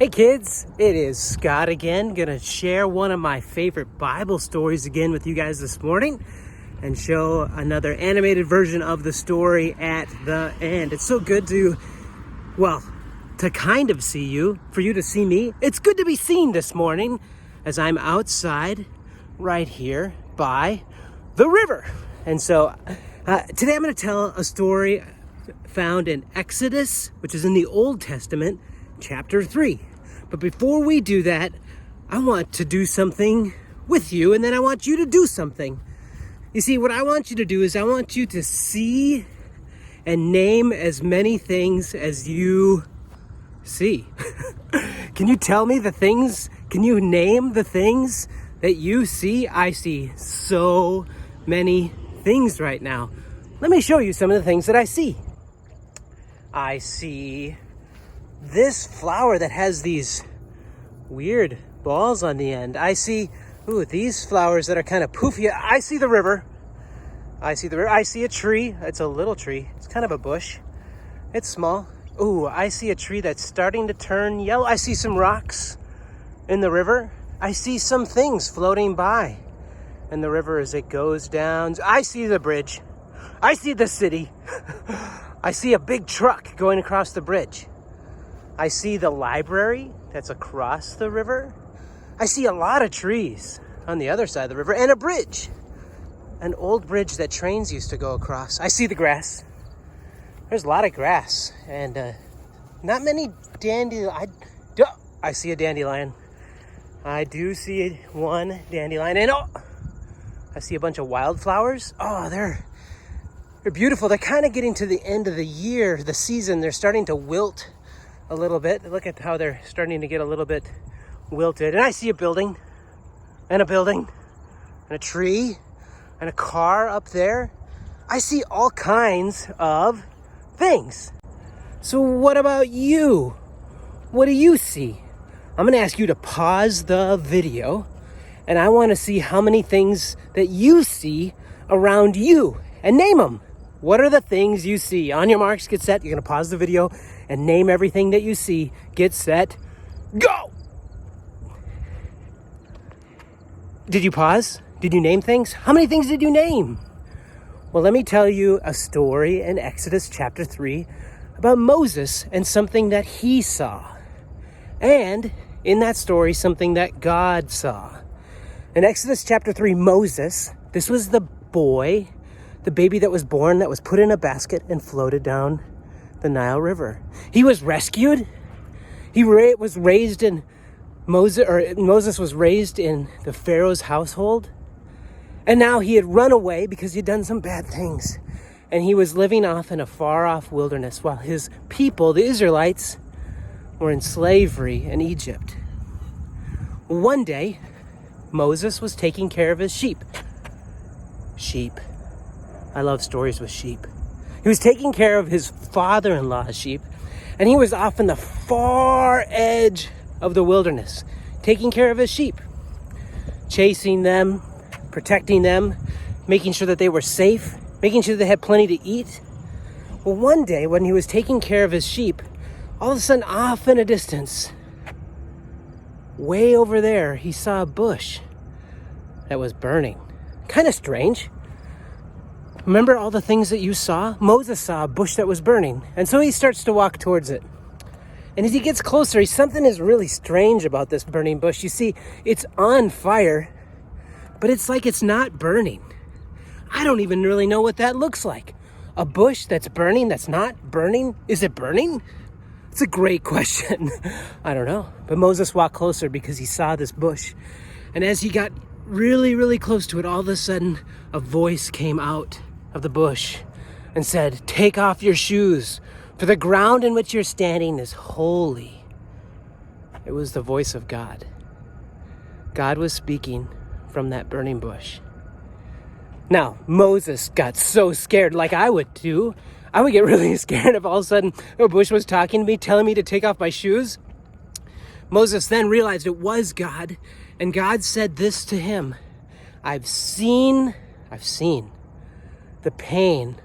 Hey kids, it is Scott again, gonna share one of my favorite Bible stories again with you guys this morning and show another animated version of the story at the end. It's so good to kind of see you, for you to see me. It's good to be seen this morning as I'm outside right here by the river. And so today I'm gonna tell a story found in Exodus, which is in the Old Testament, chapter 3. But before we do that, I want to do something with you, and then I want you to do something. You see, what I want you to do is I want you to see and name as many things as you see. Can you tell me the things? Can you name the things that you see? I see so many things right now. Let me show you some of the things that I see. I see this flower that has these weird balls on the end. I see, these flowers that are kind of poofy. I see the river. I see a tree. It's a little tree. It's kind of a bush. It's small. I see a tree that's starting to turn yellow. I see some rocks in the river. I see some things floating by in the river as it goes down. I see the bridge. I see the city. I see a big truck going across the bridge. I see the library that's across the river. I see a lot of trees on the other side of the river and a bridge, an old bridge that trains used to go across. I see the grass. There's a lot of grass and not many dandelion. I see a dandelion. I do see one dandelion, and I see a bunch of wildflowers. They're beautiful. They're kind of getting to the end of the year, the season. They're starting to wilt a little bit. Look at how they're starting to get a little bit wilted. And I see a building and a tree and a car up there. I see all kinds of things. So what about you? What do you see? I'm gonna ask you to pause the video, and I wanna see how many things that you see around you, and name them. What are the things you see? On your marks, get set. You're gonna pause the video and name everything that you see. Get set, go! Did you pause? Did you name things? How many things did you name? Well, let me tell you a story in Exodus chapter 3 about Moses and something that he saw. And in that story, something that God saw. In Exodus chapter 3, Moses, this was the boy, the baby that was born, that was put in a basket and floated down the Nile River. He was rescued. Moses was raised in the Pharaoh's household. And now he had run away because he'd done some bad things. And he was living off in a far-off wilderness while his people, the Israelites, were in slavery in Egypt. One day, Moses was taking care of his sheep. I love stories with sheep. He was taking care of his father-in-law's sheep, and he was off in the far edge of the wilderness, taking care of his sheep, chasing them, protecting them, making sure that they were safe, making sure they had plenty to eat. Well, one day when he was taking care of his sheep, all of a sudden, off in a distance, way over there, he saw a bush that was burning. Kind of strange. Remember all the things that you saw? Moses saw a bush that was burning. And so he starts to walk towards it. And as he gets closer, something is really strange about this burning bush. You see, it's on fire, but it's like it's not burning. I don't even really know what that looks like. A bush that's burning, that's not burning? Is it burning? It's a great question. I don't know. But Moses walked closer because he saw this bush. And as he got really, really close to it, all of a sudden, a voice came out of the bush and said, "Take off your shoes, for the ground in which you're standing is holy." It was the voice of God. God was speaking from that burning bush. Now, Moses got so scared, like I would too. I would get really scared if all of a sudden a bush was talking to me, telling me to take off my shoes. Moses then realized it was God, and God said this to him: I've seen the pain,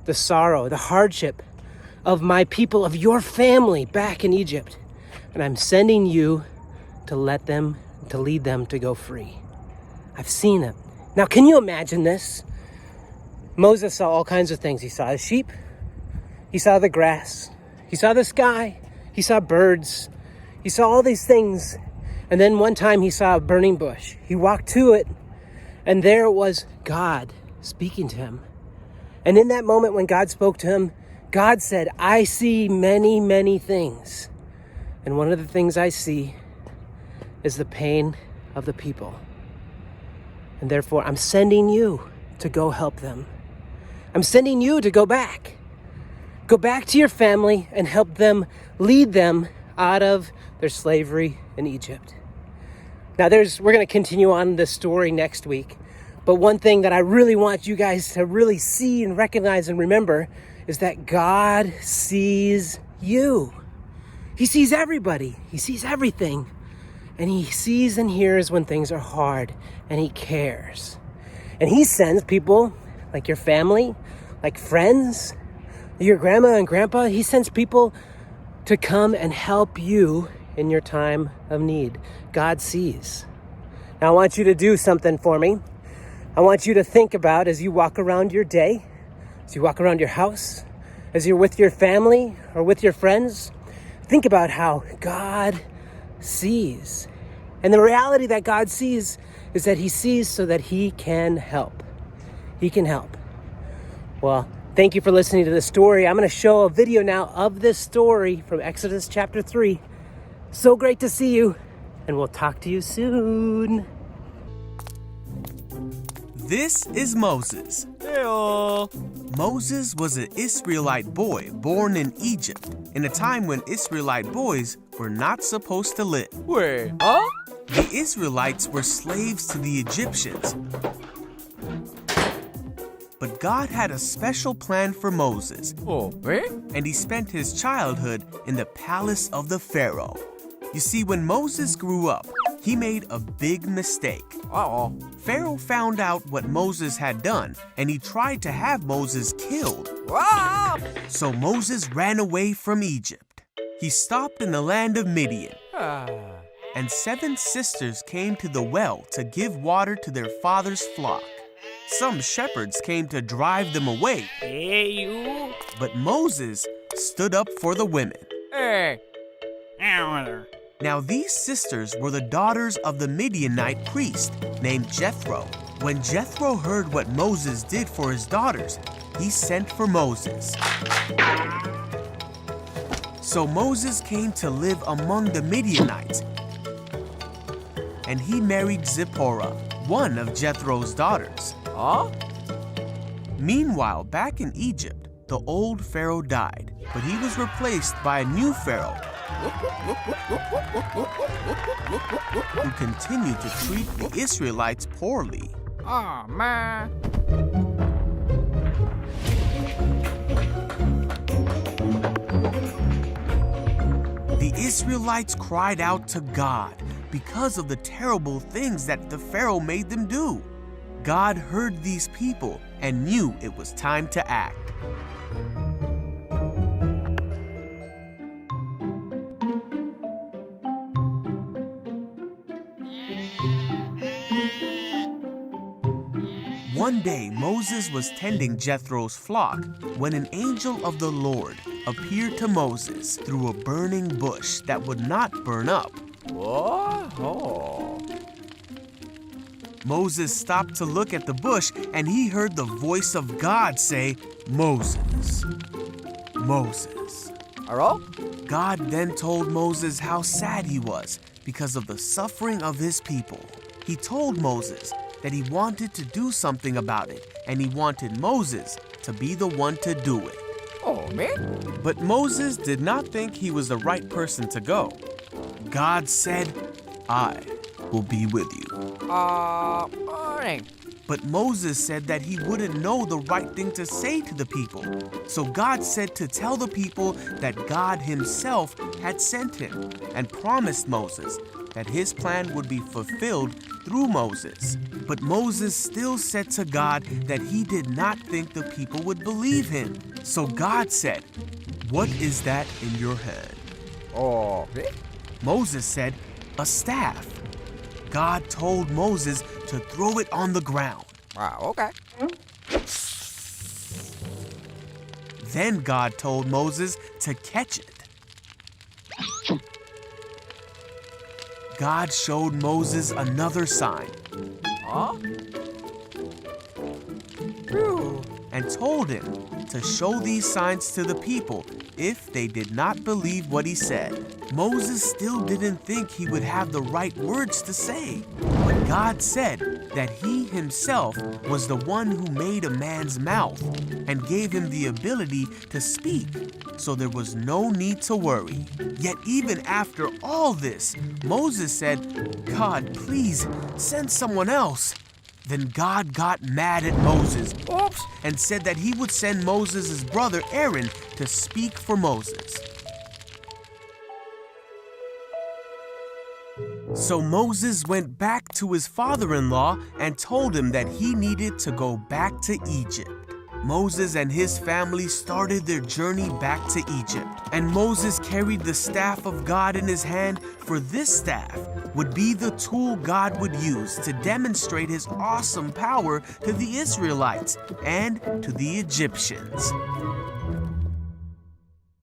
the sorrow, the hardship of my people, of your family back in Egypt. and I'm sending you to lead them to go free. I've seen it. Now, can you imagine this? Moses saw all kinds of things. He saw the sheep, he saw the grass, he saw the sky, he saw birds, he saw all these things. And then one time he saw a burning bush. He walked to it, and there was God speaking to him. And in that moment when God spoke to him, God said, I see many, many things. And one of the things I see is the pain of the people. And therefore, I'm sending you to go help them. I'm sending you to go back. Go back to your family and help them, lead them out of their slavery in Egypt. Now, we're going to continue on this story next week. But one thing that I really want you guys to really see and recognize and remember is that God sees you. He sees everybody. He sees everything. And he sees and hears when things are hard. And he cares. And he sends people like your family, like friends, your grandma and grandpa. He sends people to come and help you in your time of need. God sees. Now I want you to do something for me. I want you to think about, as you walk around your day, as you walk around your house, as you're with your family or with your friends, think about how God sees. And the reality that God sees is that he sees so that he can help. He can help. Well, thank you for listening to this story. I'm going to show a video now of this story from Exodus chapter 3. So great to see you, and we'll talk to you soon. This is Moses. Heyo. Moses was an Israelite boy born in Egypt in a time when Israelite boys were not supposed to live. Wait, huh? The Israelites were slaves to the Egyptians. But God had a special plan for Moses, Oh, eh? and he spent his childhood in the palace of the Pharaoh. You see, when Moses grew up, he made a big mistake. Uh-oh. Pharaoh found out what Moses had done, and he tried to have Moses killed. Ah! So Moses ran away from Egypt. He stopped in the land of Midian, Ah. and 7 sisters came to the well to give water to their father's flock. Some shepherds came to drive them away, Hey, you. but Moses stood up for the women. Hey. Ow. Now these sisters were the daughters of the Midianite priest named Jethro. When Jethro heard what Moses did for his daughters, he sent for Moses. So Moses came to live among the Midianites, and he married Zipporah, one of Jethro's daughters. Huh? Meanwhile, back in Egypt, the old Pharaoh died, but he was replaced by a new Pharaoh who continued to treat the Israelites poorly. Oh, man. The Israelites cried out to God because of the terrible things that the Pharaoh made them do. God heard these people and knew it was time to act. One day, Moses was tending Jethro's flock when an angel of the Lord appeared to Moses through a burning bush that would not burn up. What? Oh. Moses stopped to look at the bush, and he heard the voice of God say, "Moses, Moses." Hello? God then told Moses how sad he was because of the suffering of his people. He told Moses that he wanted to do something about it, and he wanted Moses to be the one to do it. Oh, man. But Moses did not think he was the right person to go. God said, "I will be with you." Morning. But Moses said that he wouldn't know the right thing to say to the people. So God said to tell the people that God himself had sent him, and promised Moses that his plan would be fulfilled through Moses. But Moses still said to God that he did not think the people would believe him. So God said, "What is that in your hand?" Okay. Moses said, "A staff." God told Moses to throw it on the ground. Okay. Then God told Moses to catch it. God showed Moses another sign Huh? Phew. and told him to show these signs to the people if they did not believe what he said. Moses still didn't think he would have the right words to say, but God said that he himself was the one who made a man's mouth and gave him the ability to speak, so there was no need to worry. Yet even after all this, Moses said, "God, please send someone else." Then God got mad at Moses Oops. and said that he would send Moses' brother Aaron to speak for Moses. So Moses went back to his father-in-law and told him that he needed to go back to Egypt. Moses and his family started their journey back to Egypt, and Moses carried the staff of God in his hand, for this staff would be the tool God would use to demonstrate his awesome power to the Israelites and to the Egyptians.